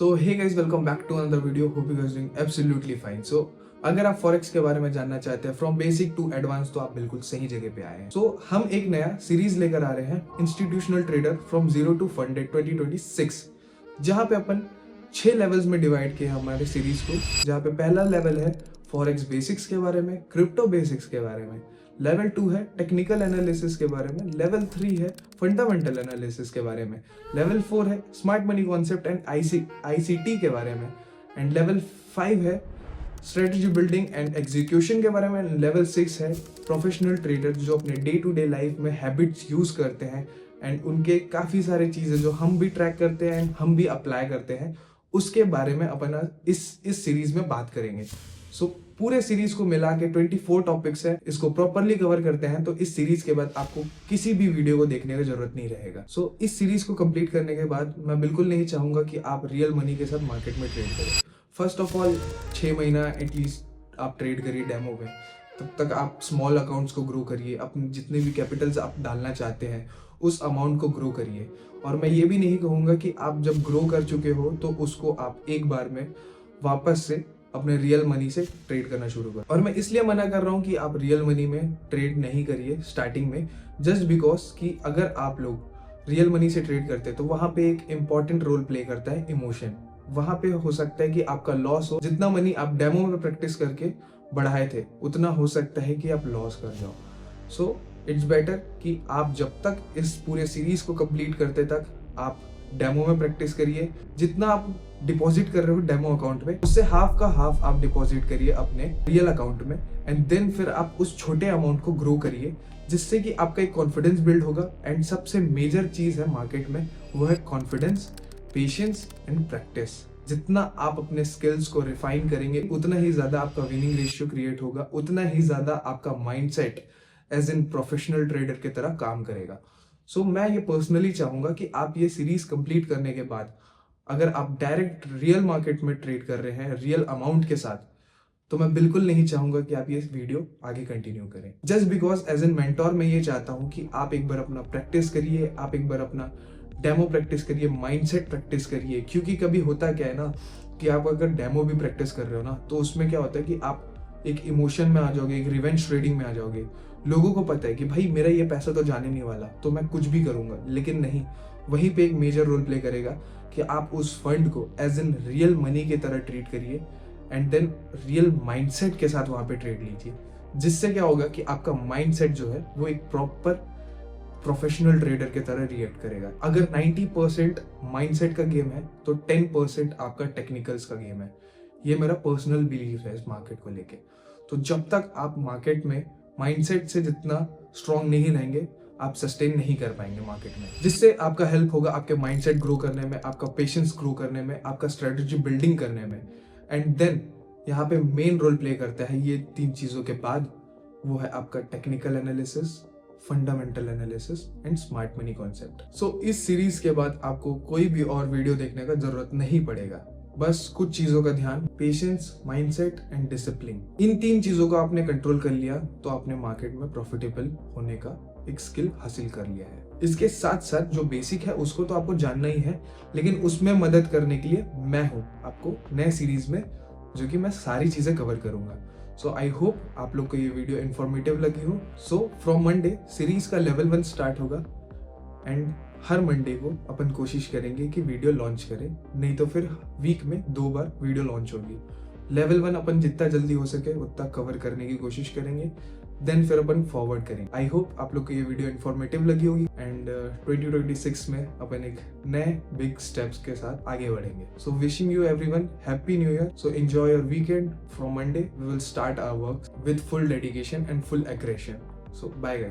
तो hey guys, welcome back to another video. Hope you guys doing absolutely fine. So अगर आप forex के बारे में जानना चाहते हैं फ्रॉम बेसिक टू एडवांस, तो आप बिल्कुल सही जगह पे आए हैं। सो हम एक नया सीरीज लेकर आ रहे हैं, institutional trader from zero to funded 2026, जहां पे अपन 6 लेवल्स में डिवाइड किए हमारे सीरीज को। जहां पे पहला लेवल है फॉरेक्स बेसिक्स के बारे में, क्रिप्टो बेसिक्स के बारे में। लेवल 2 है टेक्निकल एनालिसिस के बारे में। लेवल 3 है फंडामेंटल एनालिसिस के बारे में। लेवल 4 है smart money concept and ICT के बारे में। एंड लेवल 5 है स्ट्रेटजी बिल्डिंग एंड एग्जीक्यूशन के बारे में। लेवल 6 है प्रोफेशनल ट्रेडर जो अपने डे टू डे लाइफ में हैबिट्स यूज करते हैं एंड उनके काफ़ी सारे चीज़ें जो हम भी ट्रैक करते हैं एंड हम भी अप्लाई करते हैं, उसके बारे में अपन इस सीरीज में बात करेंगे। सो पूरे सीरीज को मिला के 24 टॉपिक्स है, इसको प्रॉपरली कवर करते हैं तो इस सीरीज के बाद आपको किसी भी वीडियो को देखने की जरूरत नहीं रहेगा। सो इस सीरीज को कंप्लीट करने के बाद मैं बिल्कुल नहीं चाहूंगा कि आप रियल मनी के साथ मार्केट में ट्रेड करें। फर्स्ट ऑफ ऑल 6 महीना एटलीस्ट आप ट्रेड करिए डेमो में। तब तक आप स्मॉल अकाउंट्स को ग्रो करिए, अपने जितने भी कैपिटल्स आप डालना चाहते हैं उस अमाउंट को ग्रो करिए। और मैं ये भी नहीं कहूँगा कि आप जब ग्रो कर चुके हो तो उसको आप एक बार में वापस से अपने रियल मनी से ट्रेड करना शुरू करें। और मैं इसलिए मना कर रहा हूँ कि आप रियल मनी में ट्रेड नहीं करिए स्टार्टिंग में, जस्ट बिकॉज कि अगर आप लोग रियल मनी से ट्रेड करते हैं तो वहाँ पे एक इम्पॉर्टेंट रोल प्ले करता है इमोशन। वहाँ पे हो सकता है कि आपका लॉस हो। जितना मनी आप डेमो में प्रैक्टिस करके बढ़ाए थे उतना हो सकता है कि आप लॉस कर जाओ। सो इट्स बेटर कि आप जब तक इस पूरे सीरीज को कंप्लीट करते तक आप डेमो में प्रैक्टिस करिए। जितना आप डिपॉजिट कर रहे हो डेमो अकाउंट में, उससे हाफ का हाफ आप डिपॉजिट करिए अपने रियल अकाउंट में। एंड देन फिर आप उस छोटे अमाउंट को ग्रो करिए, जिससे कि आपका एक कॉन्फिडेंस बिल्ड होगा। एंड सबसे मेजर चीज है मार्केट में, वो है कॉन्फिडेंस, पेशेंस एंड प्रैक्टिस। जितना आप अपने स्किल्स को रिफाइन करेंगे उतना ही ज्यादा आपका विनिंग रेशियो क्रिएट होगा, उतना ही ज्यादा आपका mindset as in professional trader की तरह काम करेगा। सो मैं ये पर्सनली चाहूंगा कि आप ये सीरीज कंप्लीट करने के बाद अगर आप डायरेक्ट रियल मार्केट में ट्रेड कर रहे हैं रियल अमाउंट के साथ, तो मैं बिल्कुल नहीं चाहूंगा कि आप ये वीडियो आगे कंटिन्यू करें। Just because as an mentor मैं ये चाहता हूं कि आप एक बार अपना प्रैक्टिस करिए, आप एक बार अपना डेमो प्रैक्टिस करिए, माइंडसेट प्रैक्टिस करिए। क्योंकि कभी होता क्या है ना कि आप अगर डेमो भी प्रैक्टिस कर रहे हो ना, तो उसमें क्या होता है कि आप एक इमोशन में आ जाओगे, एक रिवेंज ट्रेडिंग में आ जाओगे। लोगों को पता है कि भाई मेरा ये पैसा तो जाने नहीं वाला, तो मैं कुछ भी करूंगा। लेकिन नहीं, वहीं पे एक मेजर रोल प्ले करेगा कि आप उस फंड को एज इन रियल मनी की तरह ट्रीट करिए एंड देन रियल माइंडसेट के साथ वहां पे ट्रेड लीजिए। जिससे क्या होगा कि आपका माइंडसेट जो है वो एक प्रॉपर प्रोफेशनल ट्रेडर की तरह रिएक्ट करेगा। अगर 90% माइंडसेट का गेम है तो 10% आपका टेक्निकल्स का गेम है। ये मेरा पर्सनल बिलीफ है इस मार्केट को लेके। तो जब तक आप मार्केट में माइंडसेट से जितना स्ट्रांग नहीं रहेंगे, आप सस्टेन नहीं कर पाएंगे मार्केट में। जिससे आपका हेल्प होगा आपके माइंडसेट ग्रो करने में, आपका पेशेंस ग्रो करने में, आपका स्ट्रेटजी बिल्डिंग करने में। एंड देन यहाँ पे मेन रोल प्ले करता है ये 3 चीजों के बाद, वो है आपका technical analysis, fundamental analysis and smart money concept. So इस सीरीज के बाद आपको कोई भी और वीडियो देखने का जरूरत नहीं पड़ेगा। बस कुछ चीजों का ध्यान, पेशेंस, माइंडसेट एंड डिसिप्लिन, इन 3 चीजों को आपने कंट्रोल कर लिया तो आपने मार्केट में प्रॉफिटेबल होने का एक स्किल हासिल कर लिया है। इसके साथ साथ जो बेसिक है उसको तो आपको जानना ही है, लेकिन उसमें मदद करने के लिए मैं हूं आपको नए सीरीज में, जो कि मैं सारी चीजें कवर करूंगा। सो आई होप आप लोग को ये वीडियो इंफॉर्मेटिव लगी हो। सो फ्रॉम मंडे सीरीज का लेवल 1 स्टार्ट होगा एंड हर मंडे को अपन कोशिश करेंगे कि वीडियो लॉन्च करें, नहीं तो फिर वीक में 2 बार वीडियो लॉन्च होगी। लेवल 1 अपन जितना जल्दी हो सके उतना कवर करने की कोशिश करेंगे, देन फिर अपन फॉरवर्ड करेंगे। आई होप आप लोग को ये वीडियो इन्फॉर्मेटिव लगी होगी एंड 2026 में अपन एक नए बिग स्टेप्स के साथ आगे बढ़ेंगे। So wishing you everyone happy new year. So enjoy your weekend. From Monday we will start our work with full dedication and full aggression. So bye guys.